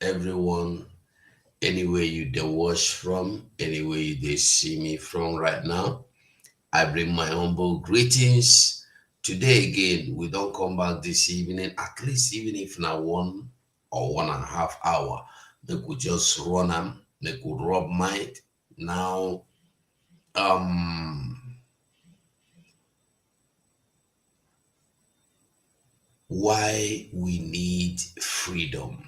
everyone, anywhere you they watch from, anywhere you they see me from right now. I bring my humble greetings. Today again, we don't come back this evening, at least even if not 1 or 1.5 hour. They could just run them, they could rub mind. Now, um, why we need freedom.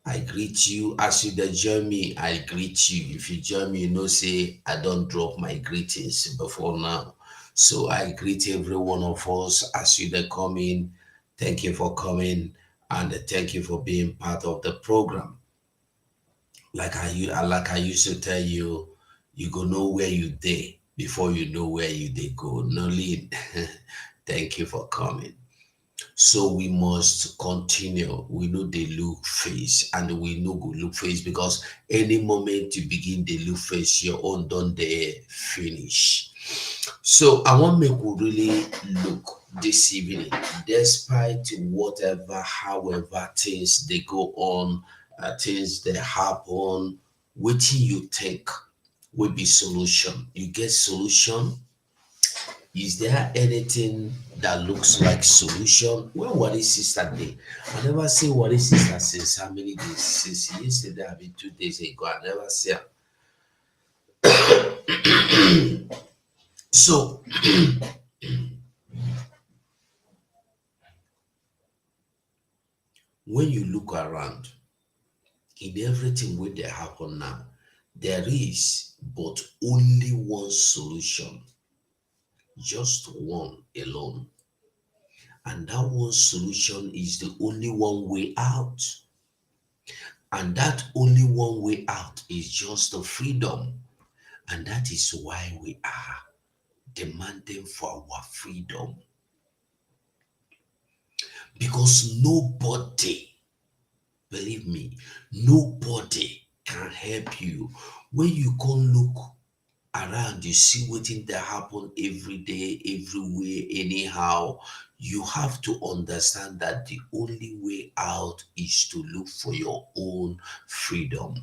I greet you as you dey join me. I greet you. If you join me, you know, say I don't drop my greetings before now. So I greet every one of us as you dey come in. Thank you for coming and thank you for being part of the program. Like I used to tell you, you go know where you dey before you know where you dey go. No lead. Thank you for coming. So we must continue. We know they look face and we know go look face because any moment you begin the look face, your own done there finish. So I want make we really look this evening, despite whatever, however things they go on, things that happen, what you think will be solution. You get solution. Is there anything that looks like solution? When what is sister day? I never see what is sister since how many days? Since yesterday, I mean 2 days ago. I never see her. So when you look around in everything where they happen now, there is but only one solution, just one alone. And that one solution is the only one way out. And that only one way out is just the freedom. And that is why we are demanding for our freedom. Because nobody, believe me, nobody can help you. When you can look around, you see wetin dey happen every day, everywhere, anyhow. You have to understand that the only way out is to look for your own freedom.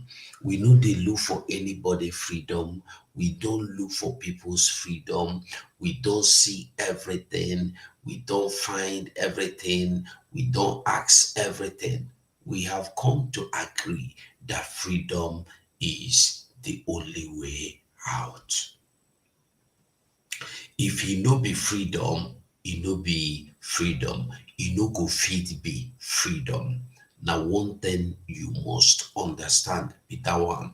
We no dey look for anybody freedom. We don't look for people's freedom. We don't see everything. We don't find everything. We don't ask everything. We have come to agree that freedom is the only way out. If e no be freedom, e no be freedom. E no go fit be freedom. Now, one thing you must understand be that one.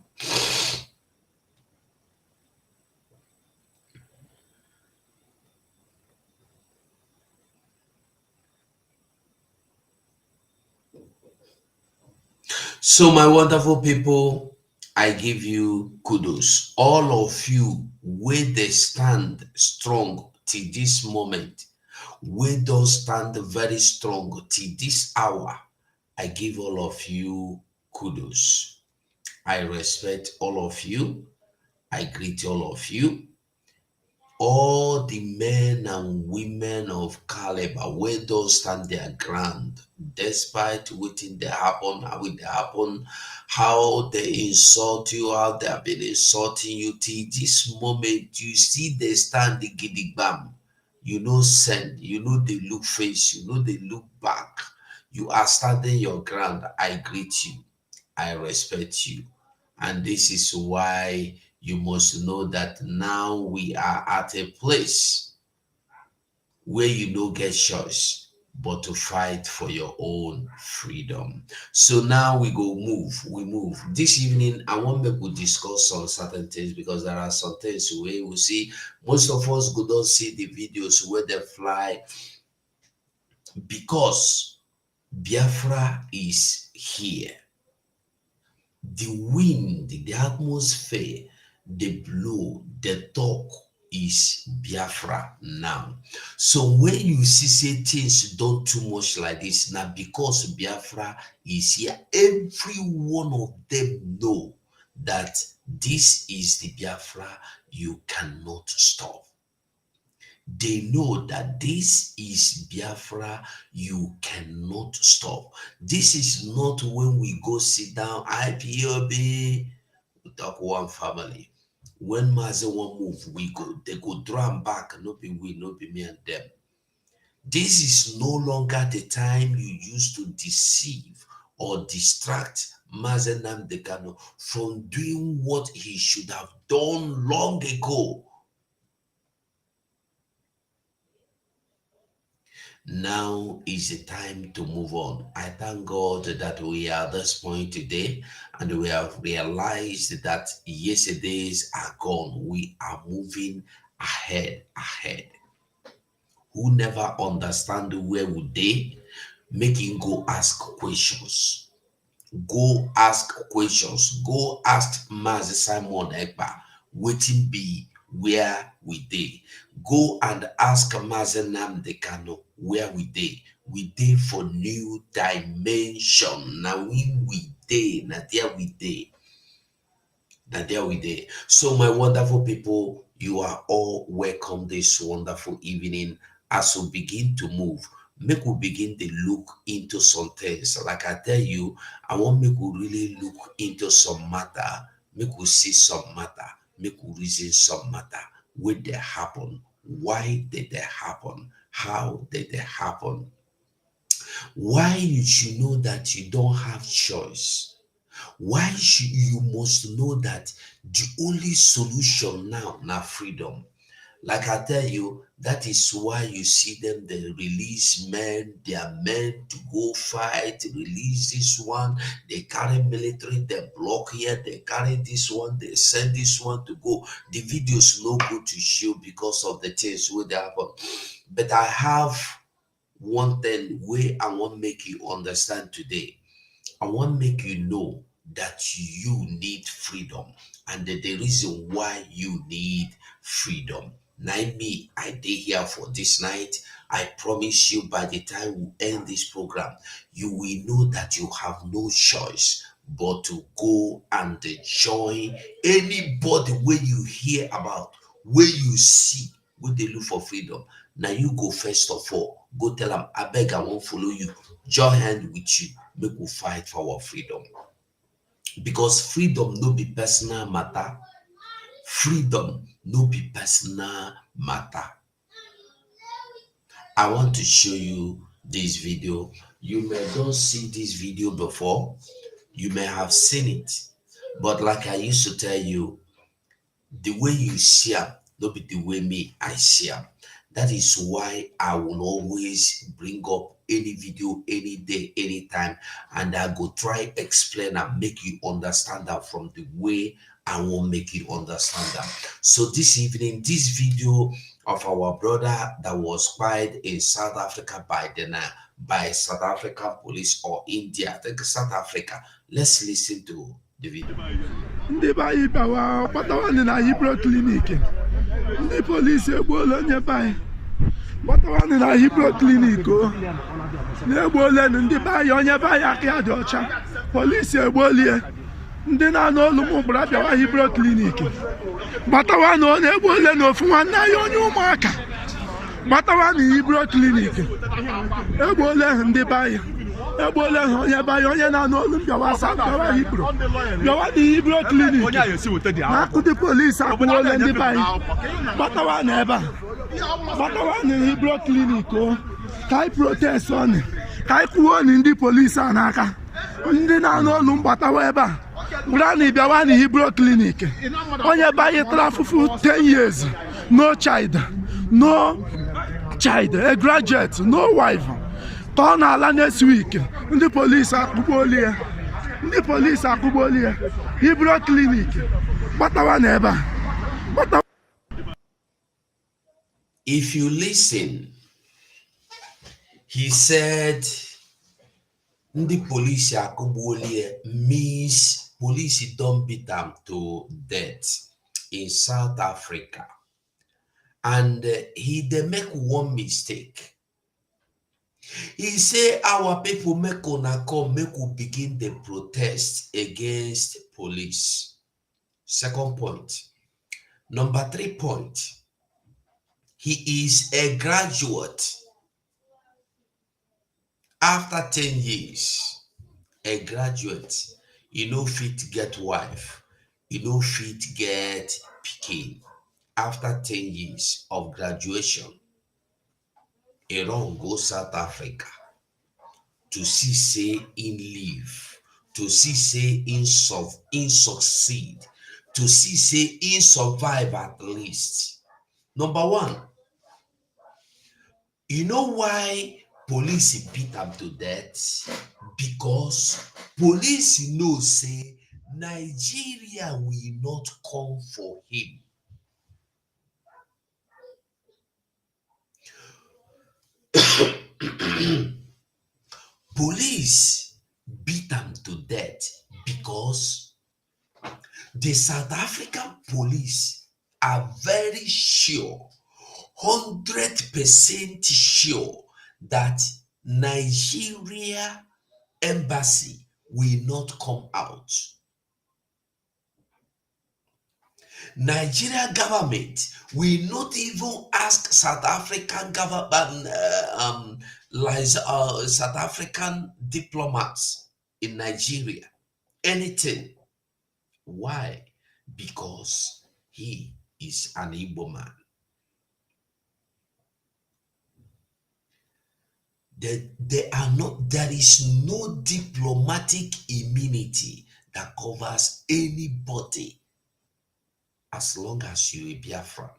So, my wonderful people, I give you kudos. All of you, where they stand strong till this moment, where don't stand very strong till this hour, I give all of you kudos. I respect all of you. I greet all of you. All the men and women of caliber wey don stand their ground despite wetin dey happen, how e dey happen, how they insult you, how they have been insulting you till this moment, you still dey stand gidigbam. You no send, you no dey look face, you no dey look back. You are standing your ground. I greet you. I respect you. And this is why you must know that now we are at a place where you no get choice but to fight for your own freedom. So now we go move, we move. This evening, I want me to discuss some certain things because there are some things where we see most of us go don't see the videos where they fly because Biafra is here. The wind, the atmosphere, the blow, the talk is Biafra now. So when you see say things done too much like this, now because Biafra is here, every one of them know that this is the Biafra you cannot stop. They know that this is Biafra, you cannot stop. This is not when we go sit down, IPOB, we talk one family. When Mazi won't move, they go drum back, no be we, no be me and them. This is no longer the time you used to deceive or distract Mazenam Dekano from doing what he should have done long ago. Now is the time to move on. I thank God that we are at this point today and we have realized that yesterdays are gone. We are moving ahead. Who never understand where would they, make him go ask questions. Go ask questions. Go ask Mazi Simon Ekpa, waiting be where we dey. Go and ask Mazi Nnamdi Kanu where we dey. We dey for new dimension. Now we dey, na there we dey. So my wonderful people, you are all welcome this wonderful evening. As we begin to move, make we begin to look into some things. Like I tell you, I want make we really look into some matter, make we see some matter, make we reason some matter. Where they happen? Why did they happen? How did they happen? Why you should know that you don't have choice? Why should you must know that the only solution now freedom? Like I tell you, that is why you see them, they release men, they are men to go fight, release this one, they carry military, they block here, they carry this one, they send this one to go. The videos no good to show because of the things where they happen. But I have one thing where I want to make you understand today. I want to make you know that you need freedom and the reason why you need freedom. Now me, I did here for this night. I promise you by the time we end this program, you will know that you have no choice but to go and join anybody where you hear about, where you see, where they look for freedom. Now you go first of all, go tell them, I beg, I won't follow you. Join hand with you, make we fight for our freedom. Because freedom no be personal matter. Freedom no be personal matter. I want to show you this video. You may not see this video before. You may have seen it. But like I used to tell you, the way you see them, no be the way me I see them. That is why I will always bring up any video, any day, anytime, and I go try explain and make you understand that from the way I will make you understand that. So this evening, this video of our brother that was spied in South Africa by South African police or India, I think South Africa. Let's listen to the video. Ndị bayi bawa patawani na Hebrew clinic. Ndị police egbuola onye bayi. Patawani na Hebrew clinic o. Na-egbuola ndị bayi onye bayi aka ya dị ọcha. Police egbuolie. Ndị na-anụ olu m gbara bịawa Hebrew clinic. Patawani onye egbuola n'ofu nwanne anyị onye ụmụaka. Patawani Hebrew clinic. Egbuola ndị bayi. Egbuola onye bayi onye na-anụ olu bịawa Hebrew. Bịawa dị Hebrew clinic. Na-akụdị police akpụola ndị bayi. Patawani ebe a. Patawani Hebrew clinic o. Ka anyị protest ọnị. Ka anyị kwuo ndị police a n'aka. Ndị na-anụ olu mgbatawa ebe a. Brani bịawa na Hebrew clinic. Onye bayi tara afụfụ 10 years. No child. A graduate. No wife. Ka ọ na-ala next week. Ndị police akpụgbolie. Hebrew clinic. Gbatawa na ebe a. If you listen, he said, the police means police don't beat them to death in South Africa. And they make one mistake. He say our people make una come, make we begin the protest against police. Second point. Number 3 point. He is a graduate. After 10 years, a graduate, you no fit get wife, you no fit get pikin. After 10 years of graduation, he run go South Africa to see say in live, to see say in succeed, to see say in survive at least. Number one, you know why police beat am to death? Because police know say Nigeria will not come for him. Police beat am to death because the South African police are very sure, 100% sure that Nigeria embassy will not come out. Nigeria government will not even ask South African government, South African diplomats in Nigeria anything. Why? Because he is an Igbo man. There is no diplomatic immunity that covers anybody as long as you're a Biafran.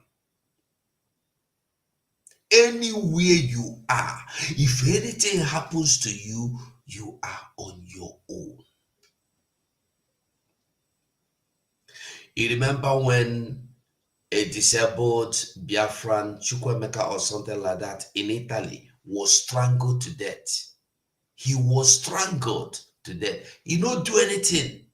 Anywhere you are, if anything happens to you, you are on your own. You remember when a disabled Biafran, Chukwemeka or something like that, in Italy was strangled to death? He was strangled to death. He don't do anything.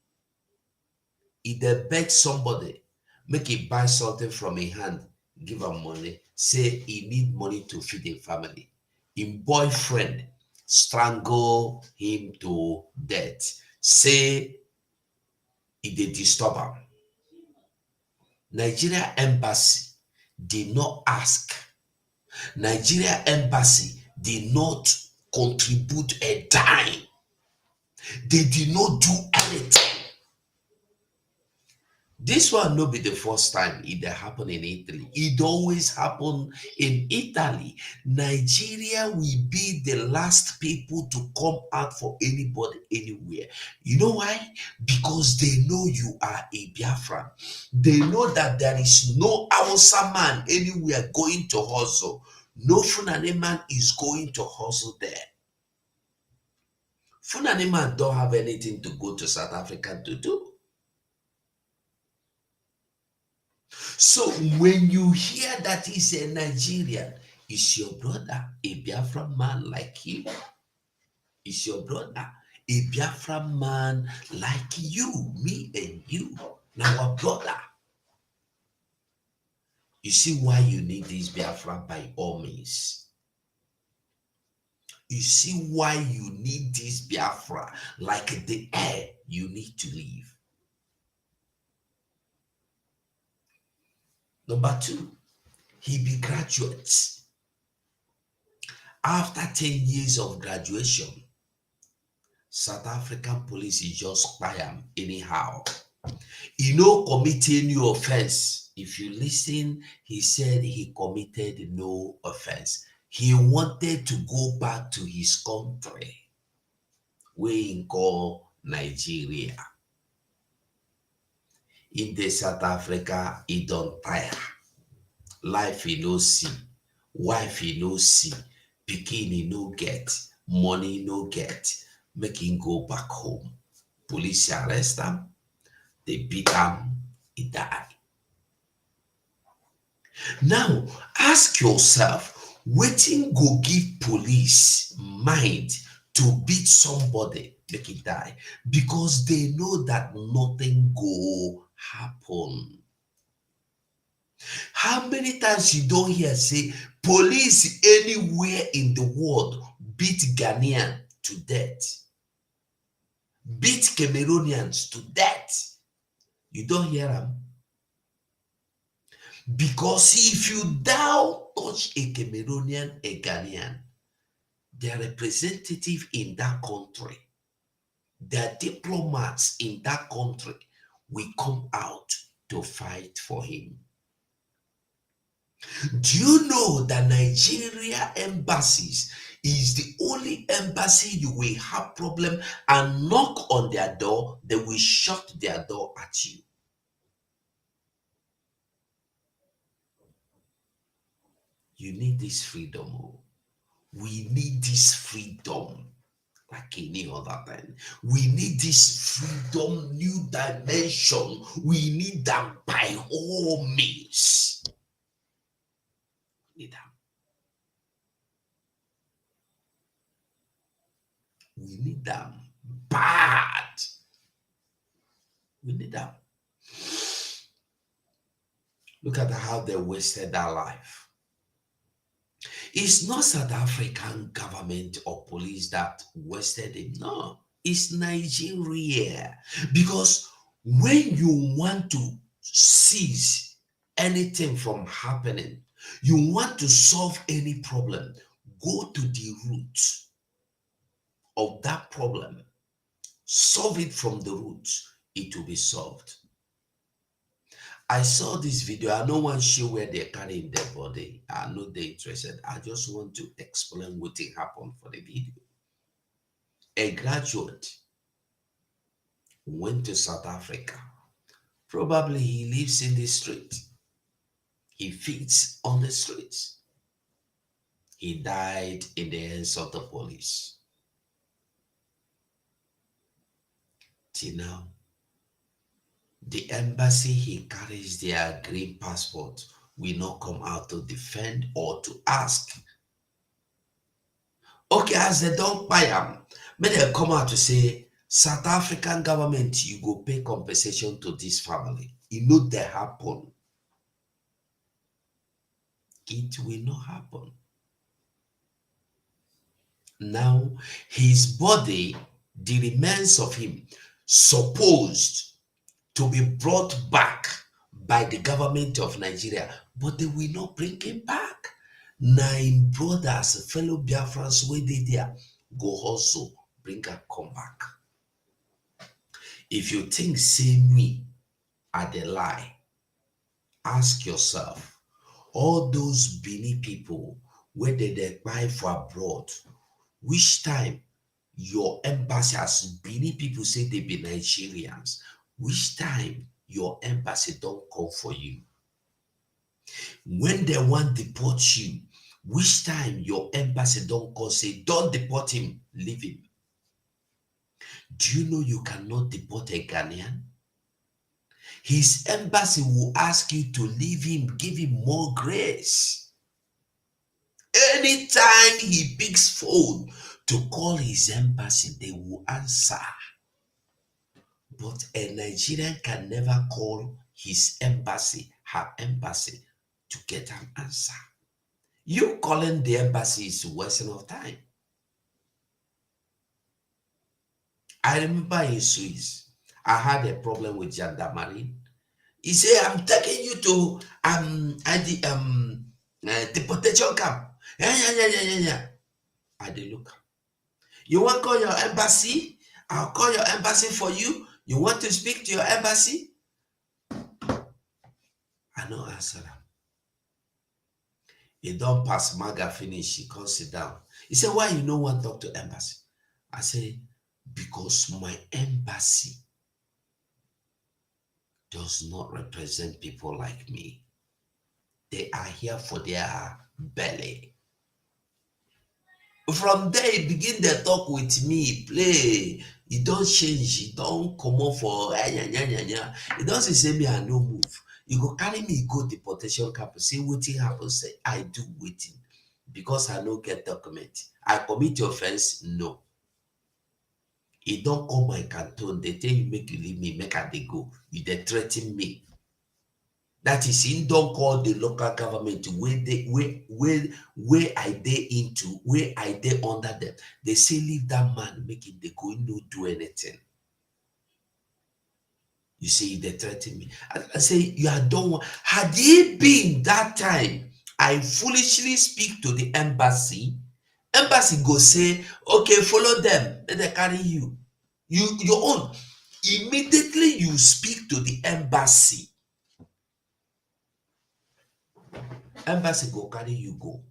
He dey beg somebody, make he buy something from a hand, give him money, say he need money to feed him family. Him boyfriend strangle him to death, say he dey disturb am. Nigeria embassy did not ask. Nigeria embassy did not contribute a dime. They did not do anything. This one no be the first time it happen in Italy. It always happen in Italy. Nigeria will be the last people to come out for anybody anywhere. You know why? Because they know you are a Biafran. They know that there is no Hausa man anywhere going to hustle. No Fulani man is going to hustle there. Fulani man don't have anything to go to South Africa to do. So when you hear that he's a Nigerian, is your brother a Biafran man like you? Is your brother a Biafran man like you, me and you, our brother? You see why you need this Biafran by all means. You see why you need this Biafra like the air you need to live. Number two, he be graduates. After 10 years of graduation, South African police is just spy him anyhow. He no commit any offense. If you listen, he said he committed no offense. He wanted to go back to his country, where he call Nigeria. In the South Africa, he don't tire. Life he no see, wife he no see, pikin he no get, money he no get. Make him go back home. Police arrest him, they beat him, he die. Now, ask yourself, wetin go give police mind to beat somebody make he die? Because they know that nothing go happen. How many times you don't hear say police anywhere in the world beat Ghanaian to death, beat Cameroonians to death? You don't hear them. Because if you down touch a Cameroonian, a Ghanaian, their representative in that country, their diplomats in that country will come out to fight for him. Do you know that Nigeria embassies is the only embassy you will have problem and knock on their door, they will shut their door at you. You need this freedom. Oh. We need this freedom like any other thing. We need this freedom, new dimension. We need them by all means. We need them. We need them bad. We need them. Look at how they wasted their life. It's not South African government or police that wasted it. No, it's Nigeria. Because when you want to cease anything from happening, you want to solve any problem, go to the root of that problem, solve it from the root, it will be solved. I saw this video. I don't want to show where they're carrying their body. I'm not interested. I just want to explain what happened for the video. A graduate went to South Africa. Probably he lives in the street. He feeds on the streets. He died in the hands of the police. Till now, the embassy he carries their green passport will not come out to defend or to ask. Okay, as they don't buy them, may they come out to say, South African government, you go pay compensation to this family. You know they happen. It will not happen. Now, his body, the remains of him, supposed to be brought back by the government of Nigeria, but they will not bring him back. 9 brothers, fellow Biafrans, where they there, go also bring her come back. If you think say me are the lie, ask yourself, all those Benin people, where they buy for abroad, which time your embassy, as Benin people say they be Nigerians, which time your embassy don't come for you? When they want to deport you, which time your embassy don't call, say, don't deport him, leave him? Do you know you cannot deport a Ghanaian? His embassy will ask you to leave him, give him more grace. Anytime he picks phone to call his embassy, they will answer. But a Nigerian can never call his embassy, her embassy, to get an answer. You calling the embassy is a waste of time. I remember in Swiss, I had a problem with gendarmerie. He said, I'm taking you to deportation camp. Yeah. I did look. You want to call your embassy? I'll call your embassy for you. You want to speak to your embassy? I no answer them. He don't pass maga finish. He come sit down. He said, why you no want to talk to embassy? I say, because my embassy does not represent people like me. They are here for their belly. From there, he begin to talk with me, play. He don't change. He don't come on for He doesn't say me I no move. You go carry me go deportation camp. See what happens. Say I do waiting because I no get document. I commit offense. No. He don't call my canton. They tell you make you leave me. Make I they go. You they threaten me. That is, he don't call the local government where I dey into, where I dey under them. They say leave that man, make it they go no do anything. You say they threaten me. I say you are done. Had it been that time, I foolishly speak to the embassy. Embassy go say, okay, follow them. Let they carry you. Your own. Immediately you speak to the embassy. Embassy go carry you go.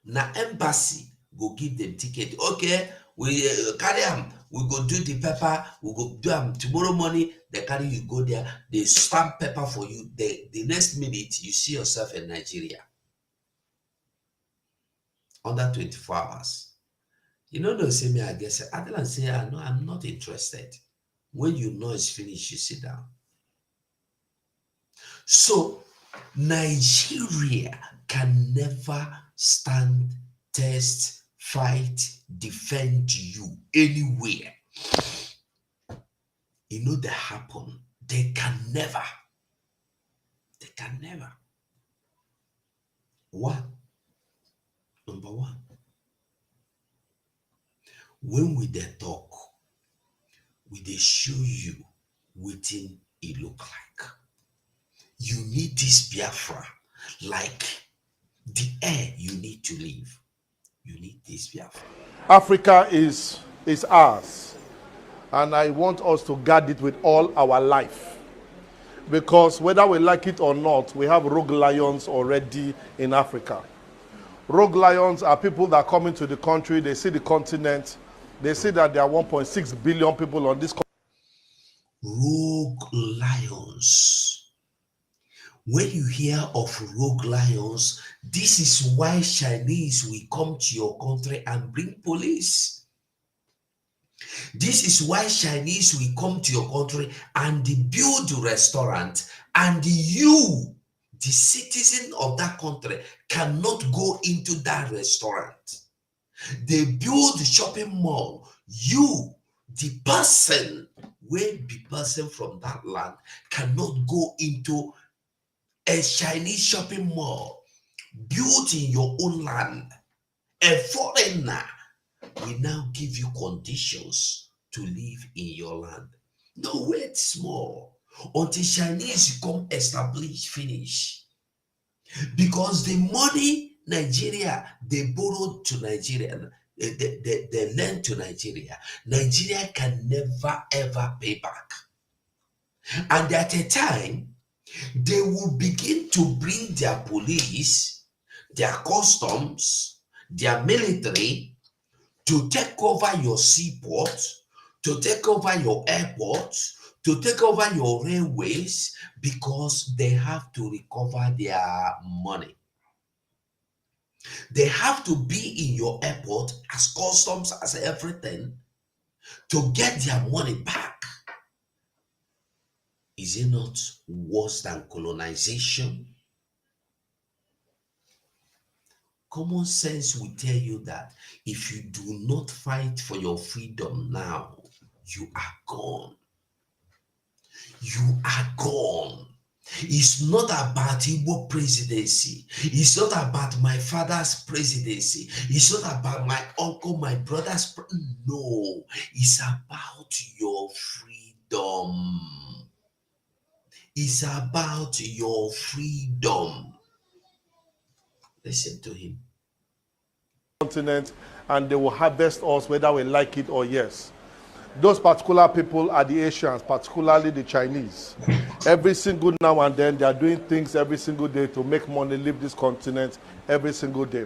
Now embassy go give them ticket. Okay, we carry them. We go do the paper. We go do them tomorrow morning. They carry you go there. They stamp paper for you. The next minute you see yourself in Nigeria under 24 hours. You know, they say me, I guess. I don't say, no, I'm not interested. When you know it's finished, you sit down. So Nigeria can never stand, test, fight, defend you anywhere. You know that happen. They can never. They can never. Number one. When we dey talk, we dey show you wetin it look like. You need this Biafra like the air you need to live. You need this Biafra. Africa is ours, and I want us to guard it with all our life, because whether we like it or not, we have rogue lions already in Africa. Rogue lions are people that come into the country, they see the continent, they see that there are 1.6 billion people on this continent. Rogue lions. When you hear of rogue lions, this is why Chinese will come to your country and bring police. This is why Chinese will come to your country and build a restaurant, and you, the citizen of that country, cannot go into that restaurant. They build a shopping mall. You, the person, will be person from that land, cannot go into a Chinese shopping mall built in your own land. A foreigner will now give you conditions to live in your land. No, wait small. Until Chinese come establish, finish. Because the money Nigeria, they borrowed to Nigeria, they lend to Nigeria, Nigeria can never ever pay back. And at a time, they will begin to bring their police, their customs, their military to take over your seaport, to take over your airports, to take over your railways, because they have to recover their money. They have to be in your airport as customs, as everything, to get their money back. Is it not worse than colonization? Common sense will tell you that if you do not fight for your freedom now, you are gone. You are gone. It's not about Igbo presidency. It's not about my father's presidency. It's not about my uncle, my brother's. No, it's about your freedom. It's about your freedom. Listen to him. Continent, and they will harvest us whether we like it or yes. Those particular people are the Asians, particularly the Chinese. Every single now and then, they are doing things every single day to make money, leave this continent every single day.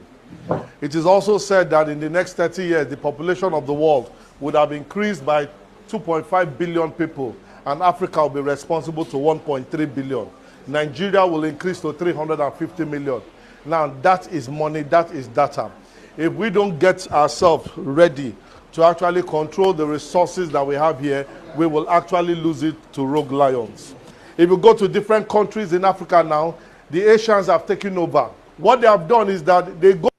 It is also said that in the next 30 years, the population of the world would have increased by 2.5 billion people, and Africa will be responsible to 1.3 billion. Nigeria will increase to 350 million. Now, that is money, that is data. If we don't get ourselves ready to actually control the resources that we have here, we will actually lose it to rogue lions. If you go to different countries in Africa now, the Asians have taken over. What they have done is that they go.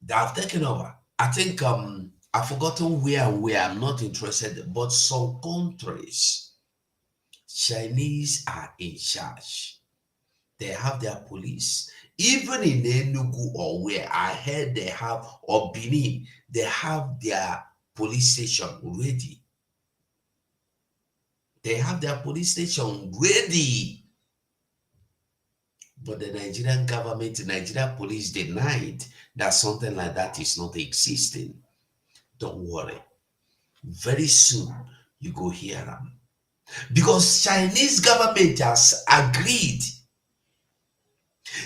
They have taken over. I think I've forgotten where I'm not interested, but some countries, Chinese are in charge. They have their police. Even in Enugu or where I heard they have, or Benin, they have their police station ready. They have their police station ready. But the Nigerian government, the Nigerian police denied that something like that is not existing. Don't worry. Very soon, you go hear them. Because Chinese government has agreed.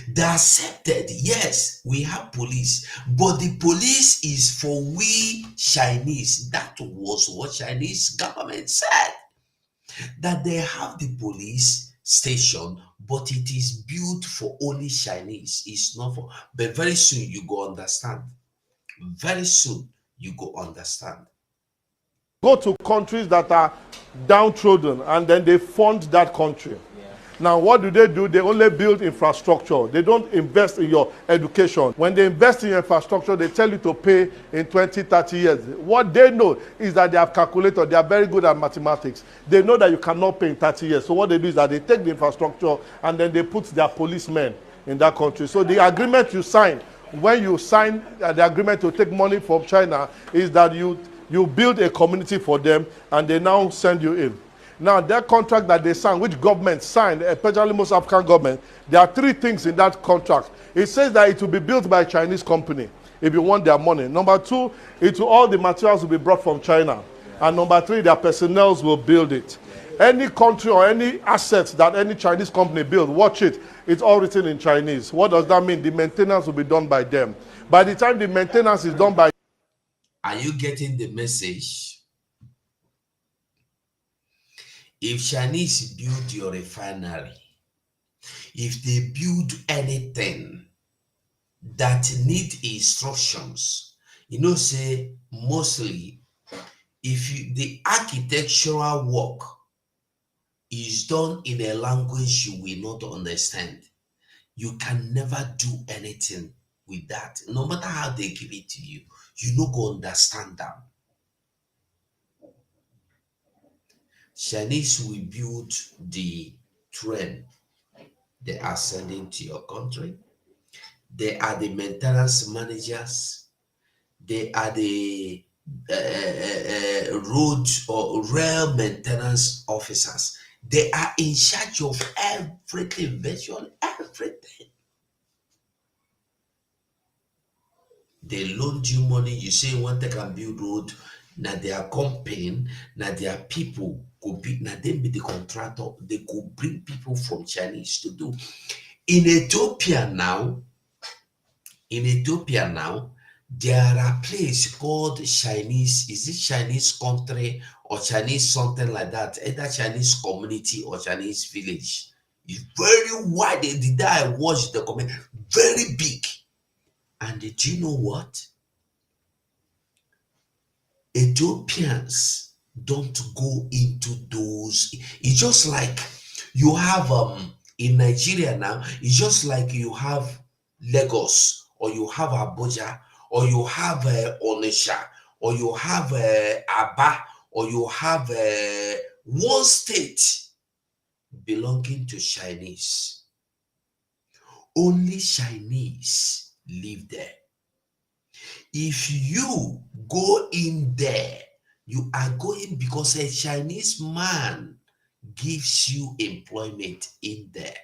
They accepted, yes, we have police, but the police is for we Chinese. That was what Chinese government said. That they have the police station, but it is built for only Chinese. It's not for, but very soon you go understand. Very soon you go understand. Go to countries that are downtrodden and then they fund that country. Now, what do? They only build infrastructure. They don't invest in your education. When they invest in your infrastructure, they tell you to pay in 20, 30 years. What they know is that they have calculated. They are very good at mathematics. They know that you cannot pay in 30 years. So what they do is that they take the infrastructure and then they put their policemen in that country. So the agreement you sign, when you sign the agreement to take money from China, is that you build a community for them and they now send you in. Now, that contract that they signed, which government signed, especially most African governments, there are three things in that contract. It says that it will be built by a Chinese company if you want their money. Number two, all the materials will be brought from China. And number three, their personnel will build it. Any country or any assets that any Chinese company build, watch it. It's all written in Chinese. What does that mean? The maintenance will be done by them. By the time the maintenance is done by... Are you getting the message? If Chinese build your refinery, if they build anything that need instructions, you know, say mostly, if the architectural work is done in a language you will not understand, you can never do anything with that. No matter how they give it to you, you no go understand them. Chinese will build the train they are sending to your country. They are the maintenance managers. They are the road or rail maintenance officers. They are in charge of everything, virtually everything. They loaned you money. You say you want to can build road. Now their company, now their people could be, now them be the contractor. They could bring people from Chinese to do. In Ethiopia now, there are places called Chinese, is it Chinese country or Chinese something like that, either Chinese community or Chinese village. It's very wide. The day I watched the comment, very big. And do you know what? Ethiopians don't go into those. It's just like you have in Nigeria now, it's just like you have Lagos or you have Abuja or you have Onitsha or you have Aba or you have one state belonging to Chinese. Only Chinese live there. If you go in there, you are going because a Chinese man gives you employment in there.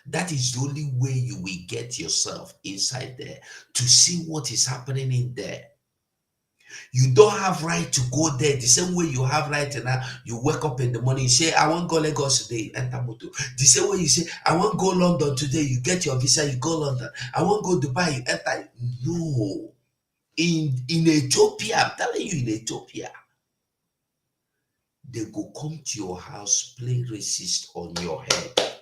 That is the only way you will get yourself inside there to see what is happening in there. You don't have right to go there the same way you have right now. You wake up in the morning, you say, I want to go Lagos today, enter motor. The same way you say, I want to go London today, you get your visa, you go London. I want to go Dubai, you enter. No. In Ethiopia, I'm telling you, in Ethiopia, they go come to your house, play racist on your head.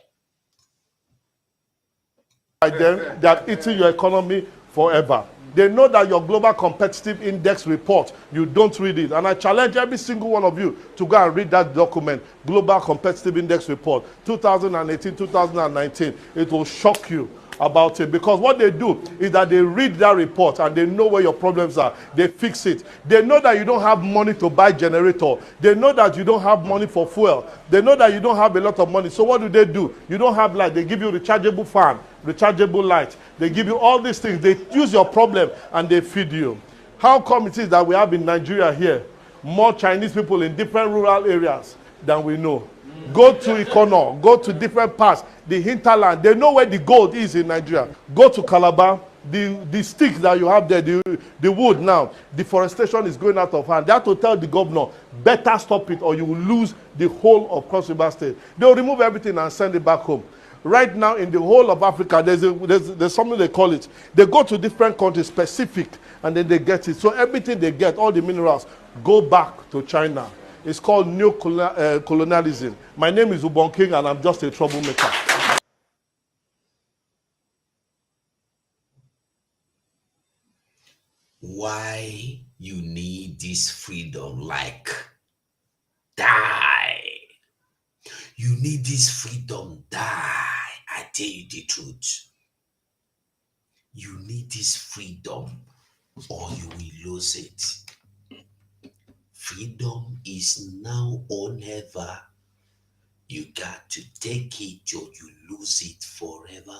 By them, they have eaten your economy forever. They know that your global competitive index report, you don't read it. And I challenge every single one of you to go and read that document, Global Competitive Index Report, 2018, 2019. It will shock you about it, because what they do is that they read that report and they know where your problems are. They fix it. They know that you don't have money to buy generator. They know that you don't have money for fuel. They know that you don't have a lot of money. So what do? You don't have light. They give you rechargeable fan, rechargeable light. They give you all these things. They use your problem and they feed you. How come it is that we have in Nigeria here more Chinese people in different rural areas than we know. Go to Ikono, go to different parts, the hinterland. They know where the gold is in Nigeria. Go to Calabar, the sticks that you have there, the wood now, deforestation is going out of hand. They have to tell the governor, better stop it or you will lose the whole of Cross River State. They'll remove everything and send it back home. Right now in the whole of Africa, there's something they call it. They go to different countries specific and then they get it. So everything they get, all the minerals, go back to China. It's called neo-colonialism. My name is Ubon King and I'm just a troublemaker. Why you need this freedom? Like, die. You need this freedom, die. I tell you the truth. You need this freedom or you will lose it. Freedom is now or never. You got to take it or you lose it forever.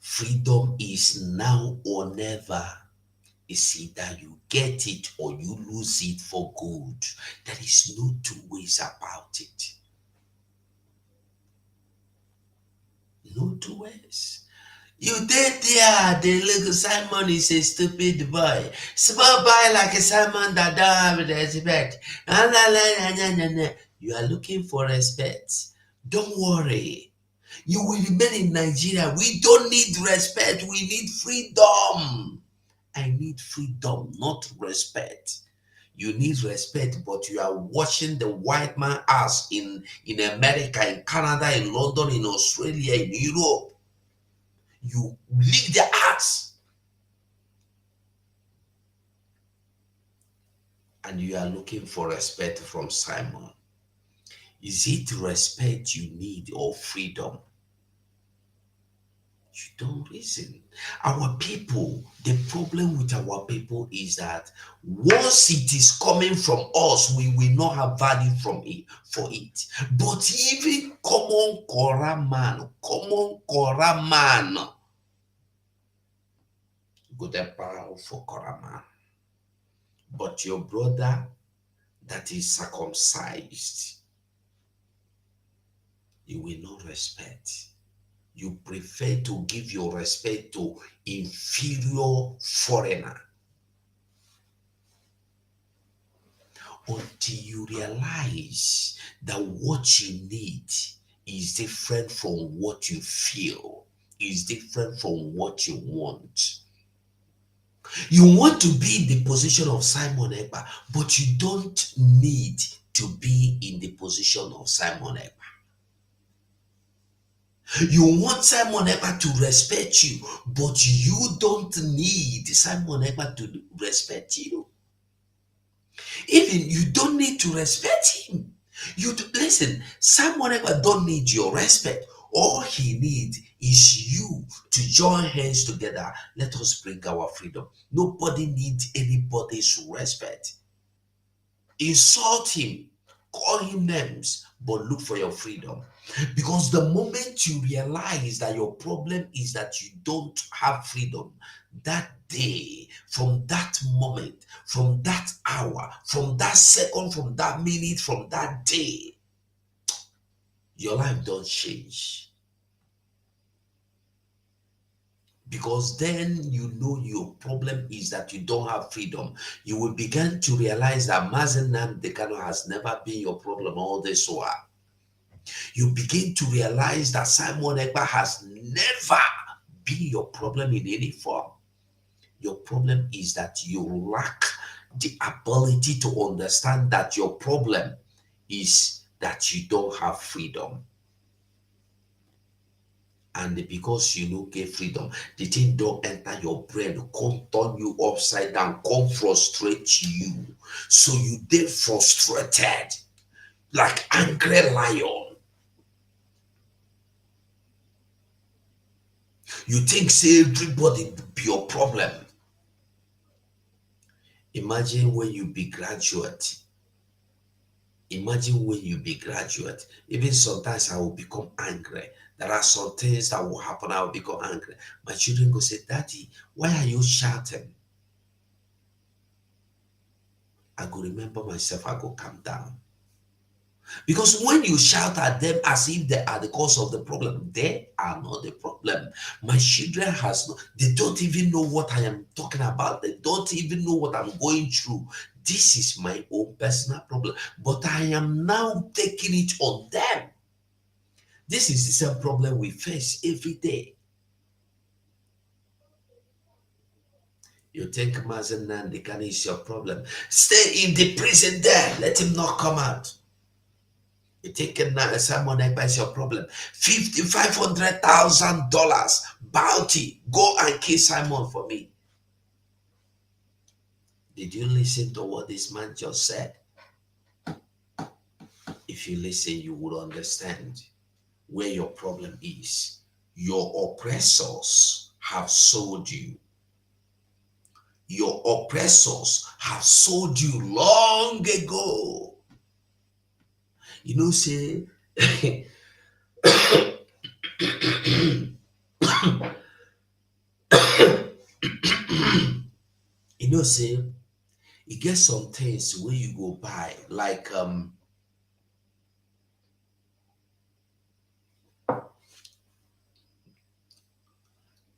Freedom is now or never. It's either you get it or you lose it for good. There is no two ways about it. No two ways. You did there, the little Simon is a stupid boy. Small boy like a Simon that don't have respect. You are looking for respect. Don't worry. You will remain in Nigeria. We don't need respect. We need freedom. I need freedom, not respect. You need respect, but you are watching the white man ass in America, in Canada, in London, in Australia, in Europe. You lick the ass. And you are looking for respect from Simon. Is it respect you need or freedom? You don't reason. Our people, the problem with our people is that once it is coming from us, we will not have value from it for it. But even common Kora man, good and power for Kora man. But your brother that is circumcised, you will not respect. You prefer to give your respect to inferior foreigner until you realize that what you need is different from what you feel, is different from what you want. You want to be in the position of Simon Ekpa, but you don't need to be in the position of Simon Ekpa. You want Simon Ekpa to respect you, but you don't need Simon Ekpa to respect you. Even you don't need to respect him. Listen, Simon Ekpa don't need your respect. All he needs is you to join hands together. Let us bring our freedom. Nobody needs anybody's respect. Insult him, call him names, but look for your freedom. Because the moment you realize that your problem is that you don't have freedom, that day, from that moment, from that hour, from that second, from that minute, from that day, your life don't change. Because then you know your problem is that you don't have freedom. You will begin to realize that Mazen Nnamdi Kanu has never been your problem all this while. You begin to realize that Simon Ekpa has never been your problem in any form. Your problem is that you lack the ability to understand that your problem is that you don't have freedom. And because you don't get freedom, the thing don't enter your brain, come turn you upside down, come frustrate you. So you get frustrated like angry lion. You think say everybody be your problem. Imagine when you be graduate. Imagine when you be graduate. Even sometimes I will become angry. There are some things that will happen. I will become angry. My children go say, Daddy, why are you shouting? I go remember myself. I go calm down. Because when you shout at them as if they are the cause of the problem, they are not the problem. My children they don't even know what I am talking about. They don't even know what I'm going through. This is my own personal problem, but I am now taking it on them. This is the same problem we face every day. You think Mazen Nandikani is your problem? Stay in the prison there. Let him not come out. You think Simon Ekpa is your problem? $500,000 bounty. Go and kill Simon for me. Did you listen to what this man just said? If you listen, you would understand where your problem is. Your oppressors have sold you. Your oppressors have sold you long ago. You know, say, you know, say, you get some things where you go buy, like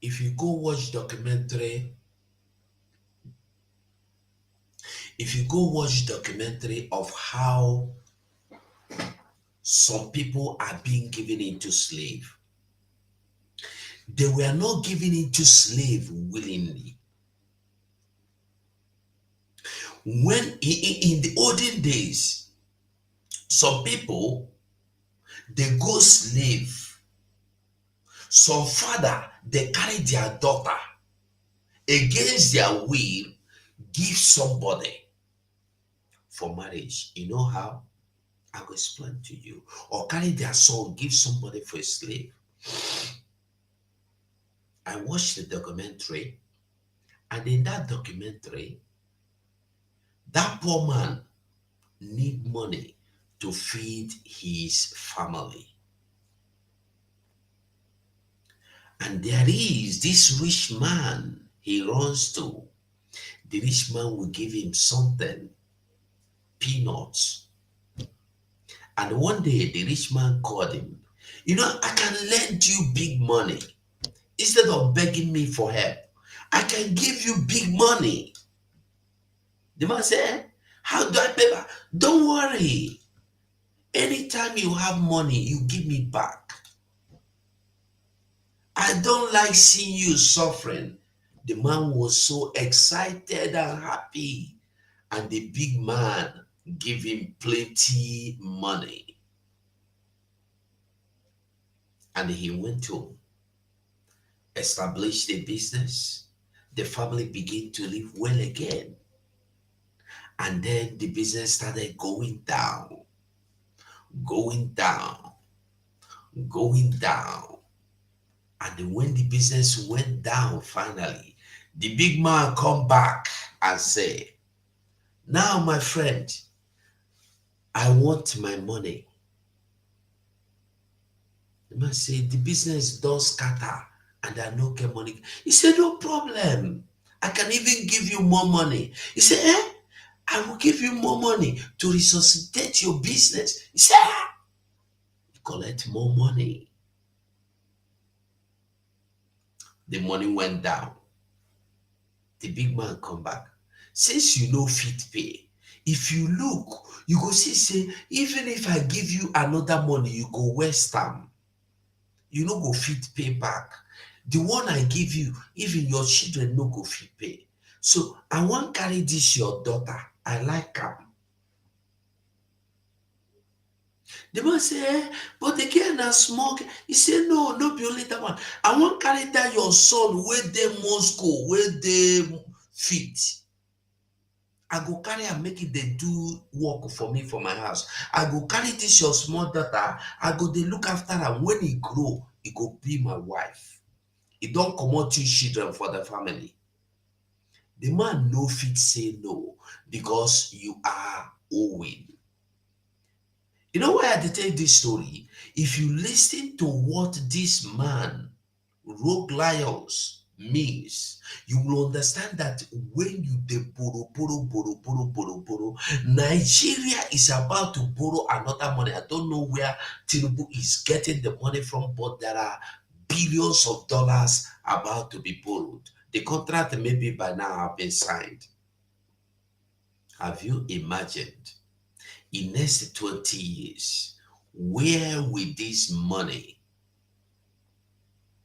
if you go watch documentary of how some people are being given into slave, they were not given into slave willingly. When in the olden days, some people, they go slave. Some father, they carry their daughter against their will, give somebody for marriage. You know how? I will explain to you. Or carry their son, give somebody for a slave. I watched the documentary, and in that documentary, that poor man need money to feed his family. And there is this rich man he runs to. The rich man will give him something, peanuts. And one day the rich man called him. You know, I can lend you big money. Instead of begging me for help, I can give you big money. The man said, how do I pay back? Don't worry. Anytime you have money, you give me back. I don't like seeing you suffering. The man was so excited and happy. And the big man gave him plenty money. And he went home, established a business. The family began to live well again. And then the business started going down, going down, going down. And when the business went down finally, the big man come back and say, now my friend, I want my money. The man said, the business does scatter and I no get money. He said, no problem. I can even give you more money. He said, I will give you more money to resuscitate your business. He said, collect more money. The money went down. The big man come back. Since you know fit pay, if you look, you go see, say, even if I give you another money, you go waste time. You no go fit pay back. The one I give you, even your children no go fit pay. So I want carry this your daughter. I like her. The man say, but the girl na small. He say, no be only that one. I want carry that your son where they must go, where they fit. I go carry and make it they do work for me for my house. I go carry this your small daughter. I go they look after her. When he grow, he go be my wife. He don't come out 2 children for the family. The man no fit say no because you are owing. You know why I tell this story? If you listen to what this man, Rogue Lions, means, you will understand that when you borrow, Nigeria is about to borrow another money. I don't know where Tinubu is getting the money from, but there are billions of dollars about to be borrowed. The contract maybe by now have been signed. Have you imagined in next 20 years, where will this money,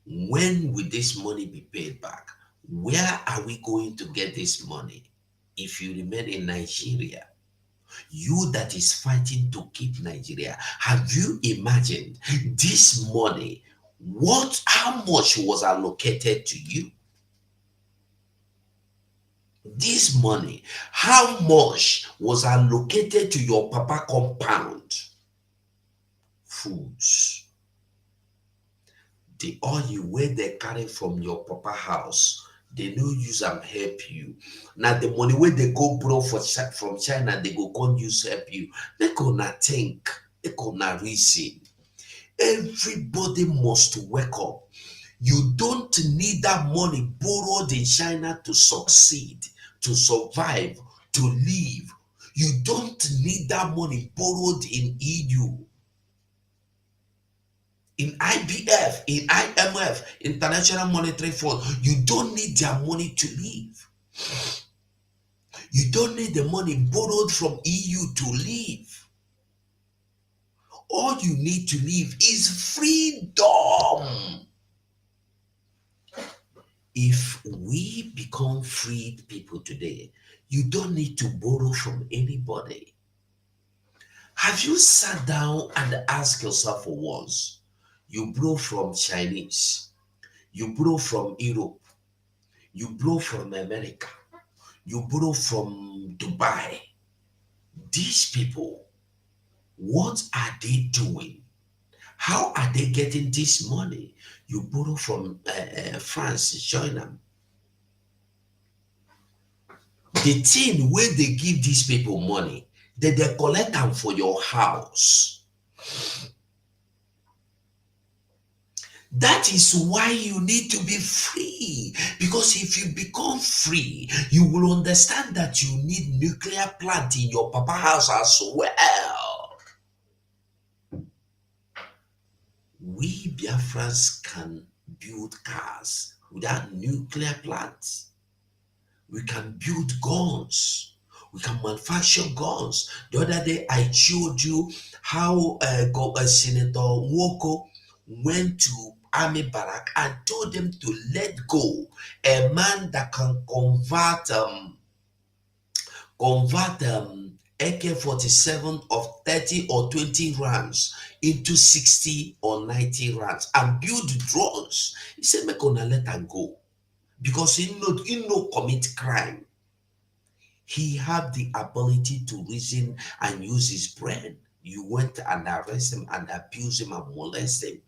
when will this money be paid back? Where are we going to get this money if you remain in Nigeria? You that is fighting to keep Nigeria, have you imagined this money? How much was allocated to you? This money, how much was allocated to your papa compound? Foods. The oil where they carry from your papa house, they no use am help you. Now the money where they go borrow from China, they go come use help you. They gonna think, they gonna reason. Everybody must wake up. You don't need that money borrowed in China to succeed, to survive, to live. You don't need that money borrowed in EU, in IBF, in IMF, International Monetary Fund. You don't need their money to live. You don't need the money borrowed from EU to live. All you need to live is freedom. If we become freed people today, you don't need to borrow from anybody. Have you sat down and asked yourself for once? You borrow from Chinese, you borrow from Europe, you borrow from America, you borrow from Dubai. These people, what are they doing? How are they getting this money? You borrow from France, join them. The thing where they give these people money, they collect them for your house. That is why you need to be free. Because if you become free, you will understand that you need nuclear plant in your papa house as well. We Biafrans can build cars without nuclear plants. We can build guns. We can manufacture guns. The other day I showed you how Senator Woko went to army barrack and told them to let go a man that can convert AK-47 of 30 or 20 rounds into 60 or 90 rounds and build drones. He said, make una let am go. Because he no commit crime. He had the ability to reason and use his brain. You went and arrest him and abuse him and molest him.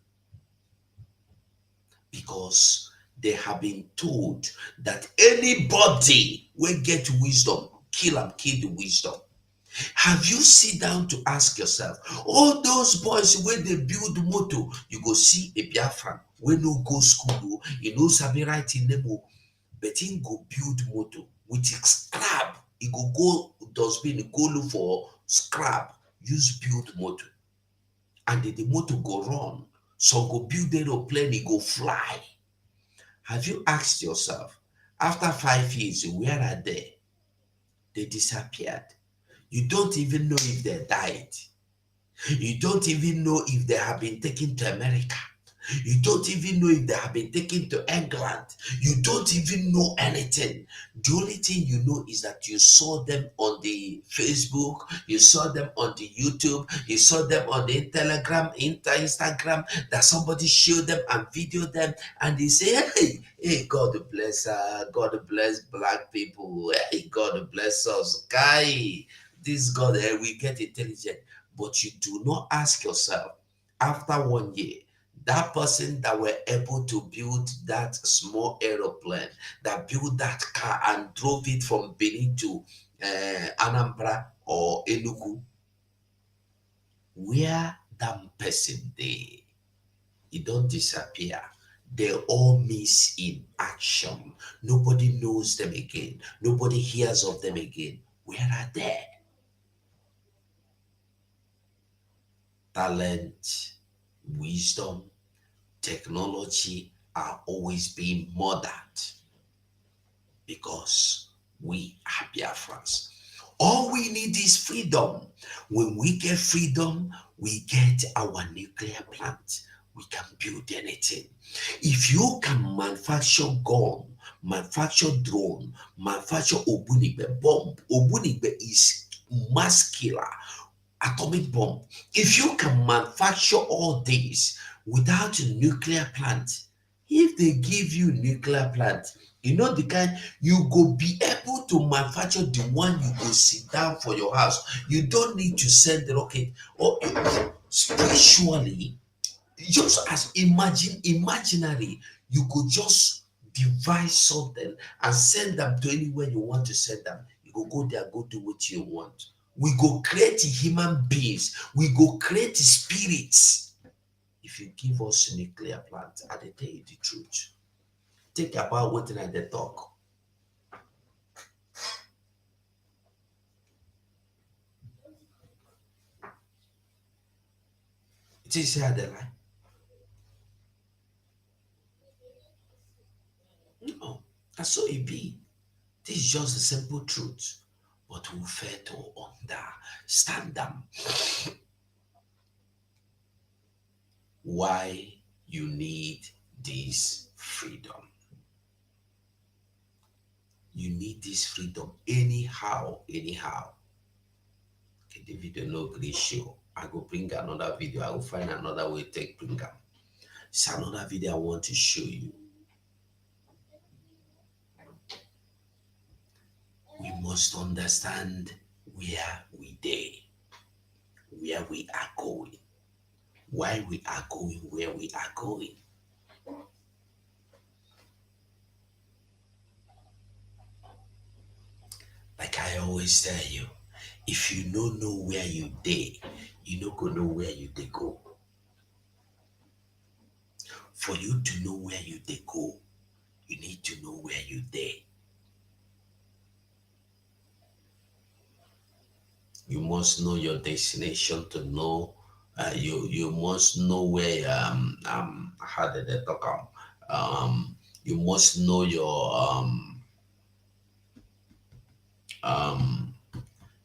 Because they have been told that anybody will get wisdom, kill the wisdom. Have you sit down to ask yourself, all those boys when they build motor, you go see a Biafran when no go school, you know sabi write in name, but he go build motor with scrap. He go dustbin, go look for scrap, use build motor, and the motor go run. Some go build aeroplane, he go fly. Have you asked yourself, after 5 years, where are they? They disappeared. You don't even know if they died. You don't even know if they have been taken to America. You don't even know if they have been taken to England. You don't even know anything. The only thing you know is that you saw them on the Facebook, you saw them on the YouTube, you saw them on the Telegram, Instagram, that somebody showed them and videoed them, and they say, hey, God bless God bless black people, hey, God bless us, guy. This God, we get intelligent. But you do not ask yourself, after 1 year, that person that were able to build that small aeroplane, that built that car and drove it from Benin to Anambra or Enugu, where that person they, it don't disappear. they all miss in action. Nobody knows them again. Nobody hears of them again. Where are they? Talent, wisdom, technology are always being murdered because we are Biafrans. All we need is freedom. When we get freedom, we get our nuclear plant. We can build anything. If you can manufacture gun, manufacture drone, manufacture Obunigbe bomb, Obunigbe is mass killer, atomic bomb. If you can manufacture all this without a nuclear plant, if they give you nuclear plant, you know the kind you go be able to manufacture the one you go sit down for your house. You don't need to send the rocket or spiritually, just as imaginary, you could just devise something and send them to anywhere you want to send them. You go there, go do what you want. We go create human beings, we go create spirits. If you give us nuclear plant, I dey tell you the truth. Think about what I dey talk. It is here the lie. No, that's so it be. This is just the simple truth. But we fail to understand them. Why you need this freedom. You need this freedom anyhow. Okay, the video no great show. I go bring another video. I will find another way to take bring them. It's another video I want to show you. We must understand where we dey, where we are going, why we are going where we are going. Like I always tell you, if you no know where you dey, you no go know where you dey go. For you to know where you dey go, you need to know where you dey. You must know your destination to know. You must know where how did they talk you must know your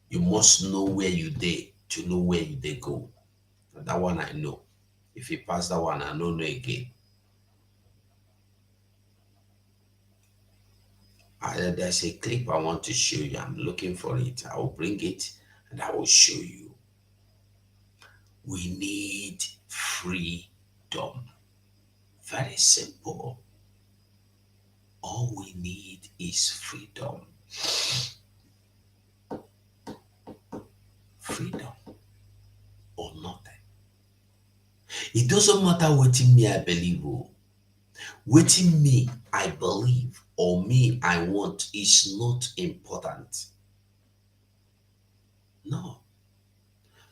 you must know where you dey to know where you dey go. That one I know. If you pass that one, I don't know again. There's a clip I want to show you. I'm looking for it. I will bring it and I will show you. We need freedom. Very simple. All we need is freedom. Freedom or nothing. It doesn't matter what in me I believe. What in me I believe or me I want is not important. No.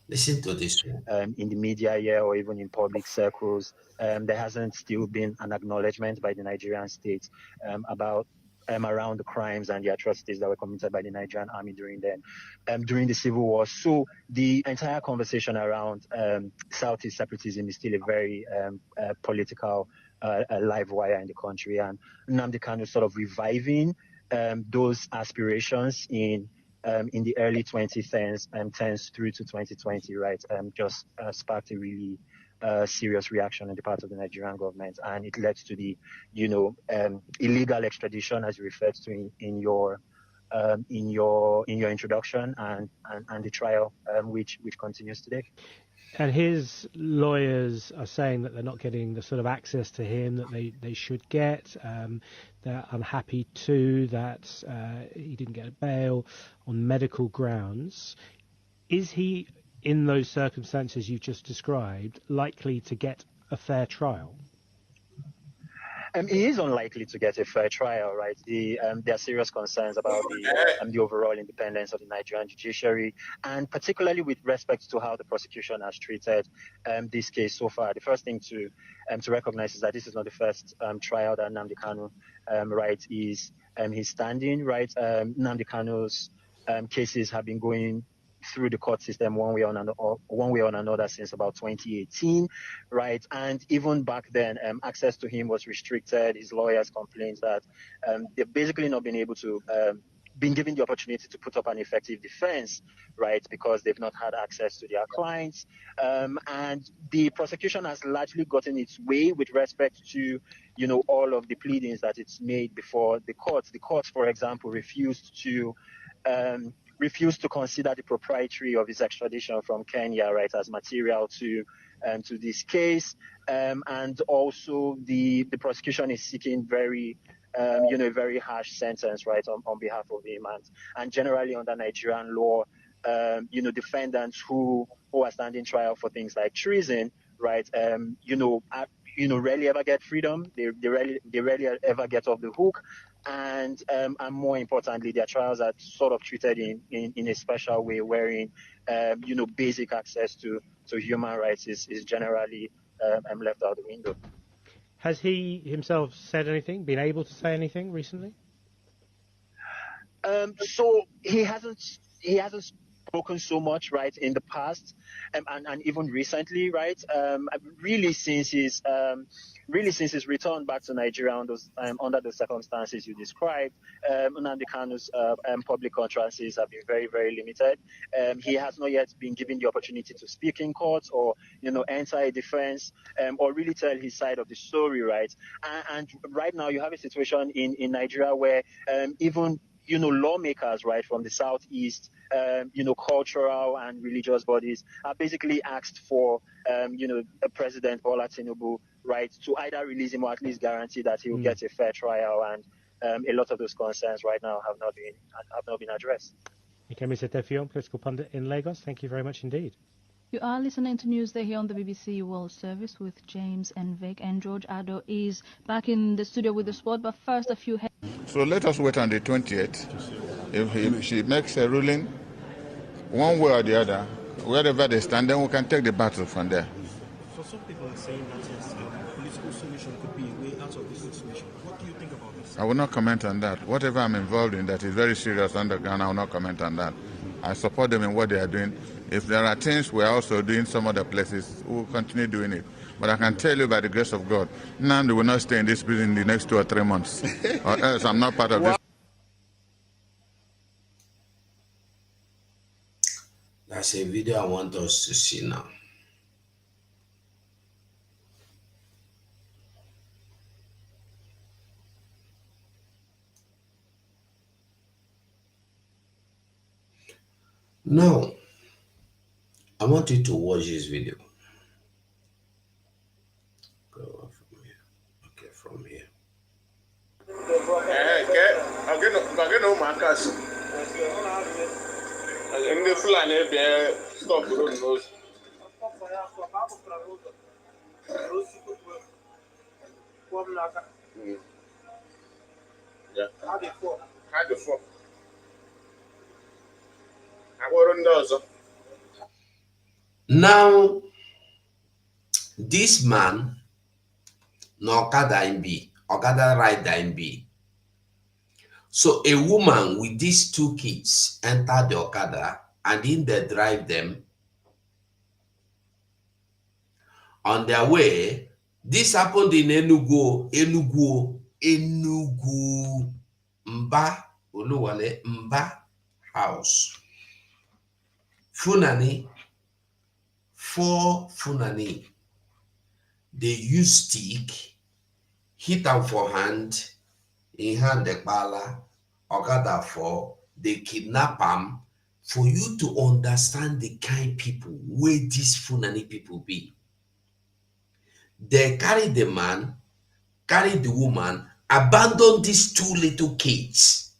Listen to this one. In the media here or even in public circles, there hasn't still been an acknowledgement by the Nigerian state about around the crimes and the atrocities that were committed by the Nigerian army during the civil war. So the entire conversation around Southeast separatism is still a very political live wire in the country, and Nnamdi Kanu sort of reviving those aspirations in the early 2010s through to 2020, right? Just sparked a really serious reaction on the part of the Nigerian government, and it led to the, illegal extradition, as you referred to in your introduction, and the trial, which continues today. And his lawyers are saying that they're not getting the sort of access to him that they should get. They're unhappy too that he didn't get a bail on medical grounds. Is he, in those circumstances you've just described, likely to get a fair trial? He is unlikely to get a fair trial, right? There are serious concerns about the overall independence of the Nigerian judiciary, and particularly with respect to how the prosecution has treated this case so far. The first thing to recognize is that this is not the first trial that Nnamdi Kanu right is he's standing, right? Nnamdi Kanu's cases have been going through the court system one way or another since about 2018, right? And even back then, access to him was restricted. His lawyers complained that they've basically not been able to been given the opportunity to put up an effective defense, right? Because they've not had access to their clients. And the prosecution has largely gotten its way with respect to, all of the pleadings that it's made before the courts. The courts, for example, refused to consider the propriety of his extradition from Kenya, right, as material to this case. And also the prosecution is seeking very a very harsh sentence, right, on behalf of the imams. And generally under Nigerian law, defendants who are standing trial for things like treason, right, rarely ever get freedom. They rarely ever get off the hook. And more importantly, their trials are sort of treated in a special way, wherein basic access to human rights is generally left out the window. Has he himself said anything? Been able to say anything recently? So he hasn't spoken so much, right, in the past, and even recently, right. Really since his return back to Nigeria under the circumstances you described, Nnamdi Kanu's public utterances have been very, very limited. He has not yet been given the opportunity to speak in court or enter a defense or really tell his side of the story, right. And right now you have a situation in Nigeria where even lawmakers, right, from the southeast, cultural and religious bodies are basically asked for, President Bola Tinubu, right, to either release him or at least guarantee that he will get a fair trial. And a lot of those concerns right now have not been addressed. Okay, Mr. Tefion, political pundit in Lagos. Thank you very much indeed. You are listening to Newsday here on the BBC World Service with James and Vic, and George Addo is back in the studio with the sport. But first, a few. So let us wait on the 20th. If she makes a ruling, one way or the other, wherever they stand, then we can take the battle from there. So some people are saying that yes, political solution could be a way out of this situation. What do you think about this? I will not comment on that. Whatever I'm involved in that is very serious underground, I will not comment on that. I support them in what they are doing. If there are things we are also doing some other places, we will continue doing it. But I can tell you by the grace of God, Nnamdi will not stay in this prison in the next 2 or 3 months. Or else I'm not part of this. That's a video I want us to see now. Now, I want you to watch this video. Go on from here. Okay, from here. Now, this man, no Okada in B, Okada rider in B. So a woman with these 2 kids enter the Okada and in they drive them. On their way, this happened in Enugu, Mba, Oluwale, Mba house. Funani, 4 Funani, they use stick, hit them for hand, in hand the bala, Okada for, they kidnap them. For you to understand the kind people where these Funani people be. They carry the man, carry the woman, abandon these 2 little kids.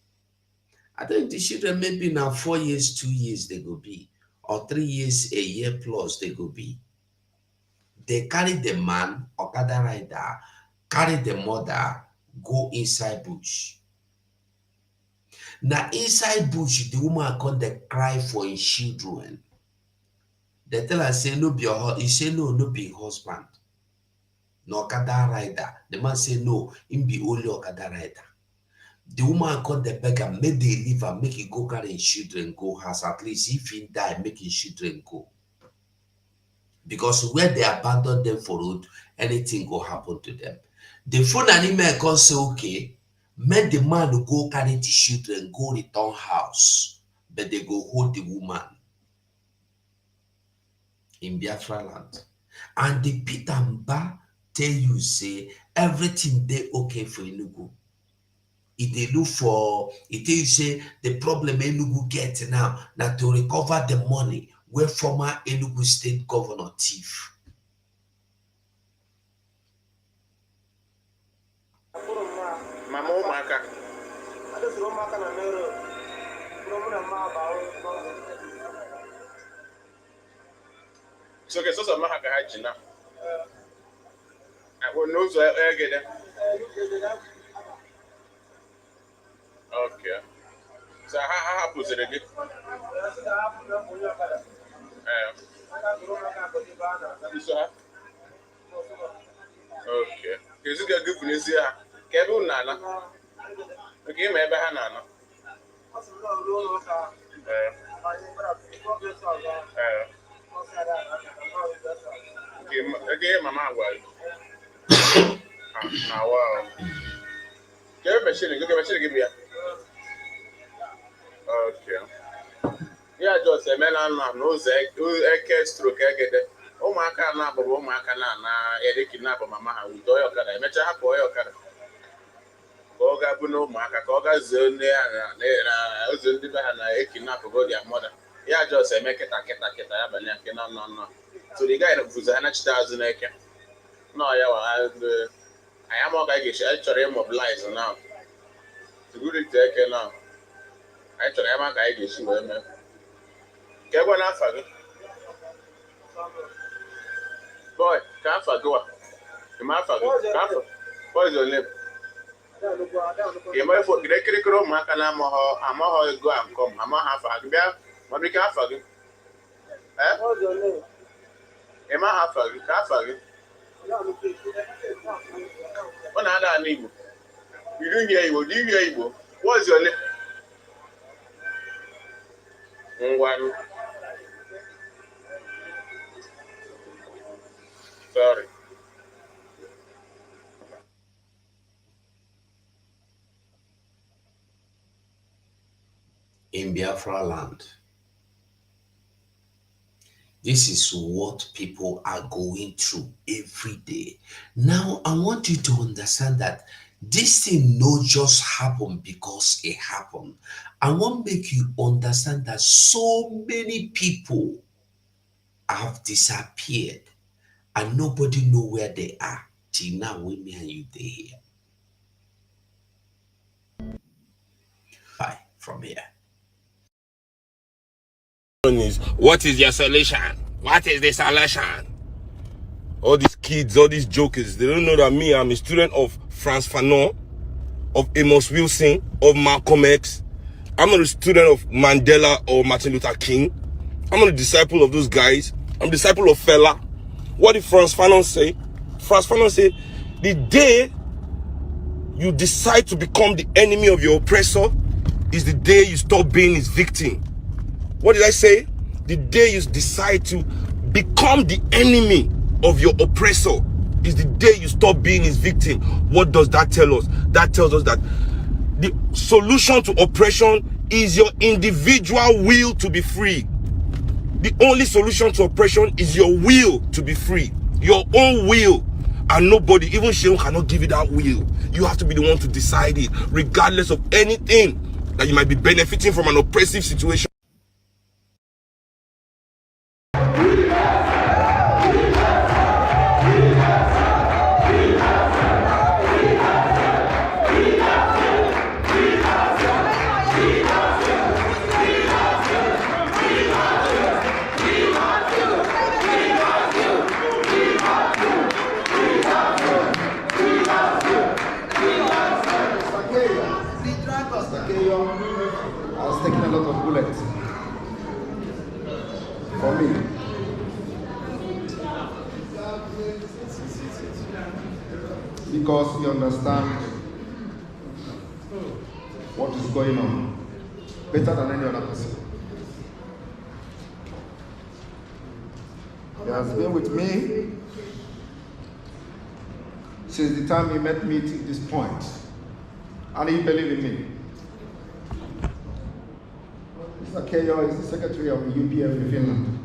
I think the children maybe now 4 years, 2 years they go be, or 3 years, a year plus they go be. They carry the man, Okada rider, carry the mother, go inside bush. Now inside bush, the woman come dey cry for his children. They tell her, say, no be your husband. He say, no, no be husband. No Okada rider. The man say, no, him be only Okada rider. The woman come the beg am, make they leave am, make he go carry his children go house. At least if he die, make his children go. Because where they abandon them for road, anything go happen to them. The Fulani men come say, okay, make the man go carry the children, go return house, but they go hold the woman in Biafra land. And the Peter Mba tell you, say, everything they okay for Enugu. If they look for, it tell you, say, the problem Enugu get now to recover the money where former Enugu state governor thief. So okay, so some man have to now. I will know so I get them. Okay. So how happens it again? Okay. Is it a good news here? Kevin Nana. Okay, maybe Hannah. Okay, Mama, well. Now, wow. Give me a shilling, give me a. Okay. Yeah, just a man, no, Zach, who a stroke, I get it. Oh, my canna, but oh, my canna, Eric kidnap Mama, who do your car, I met her for your car. Goga Buno, Maka, Goga Zone, there, I was in the van, I kidnap to go their mother. Yeah, just a make it a get no. So the guy of Fuzana stars in Eke. No, I am a guy, actually mobilized now. To go to Eke now. Actually, I'm a guy, you see, women. Get one after boy, can't forget. You might forget. What is your name? You might forget the critical mark and I'm a go and come. I'm a half a bear. What we can't forget. Eh? What's your name? Am I half a can't forget? One other name. You do hear you. What's your name? One. Sorry. In Biafra land, this is what people are going through every day. Now, I want you to understand that this thing no just happen because it happened. I want to make you understand that so many people have disappeared and nobody know where they are till now when me and you they here. Bye from here. What is your solution? What is the solution? All these kids, all these jokers, they don't know that me, I'm a student of Frantz Fanon, of Amos Wilson, of Malcolm X. I'm not a student of Mandela or Martin Luther King. I'm not a disciple of those guys. I'm a disciple of Fela. What did Frantz Fanon say? Frantz Fanon said, the day you decide to become the enemy of your oppressor is the day you stop being his victim. What did I say? The day you decide to become the enemy of your oppressor is the day you stop being his victim. What does that tell us? That tells us that the solution to oppression is your individual will to be free. The only solution to oppression is your will to be free. Your own will. And nobody, even Sheon, cannot give you that will. You have to be the one to decide it, regardless of anything that you might be benefiting from an oppressive situation. because he understands what is going on better than any other person. He has been with me since the time he met me to this point, and he believed in me. Mr. Keyo is the secretary of the UPF in Finland.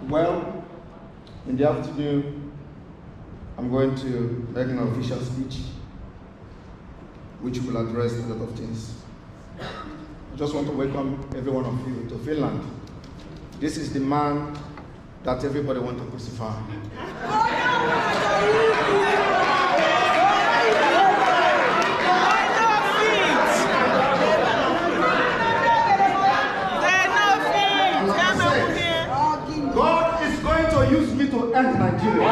Well, in the afternoon, I'm going to make an official speech which will address a lot of things. I just want to welcome every one of you to Finland. This is the man that everybody wants to crucify. God is going to use me to end Nigeria.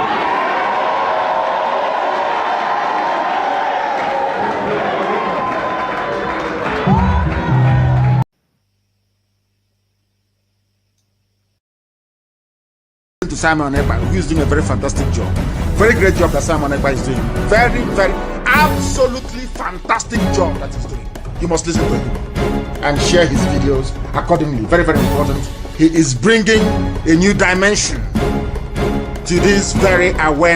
To Simon Ekpa, who is doing a very fantastic job. Very great job that Simon Ekpa is doing. Very, absolutely fantastic job that he's doing. You must listen to him and share his videos accordingly. Very, very important. He is bringing a new dimension to this very awareness.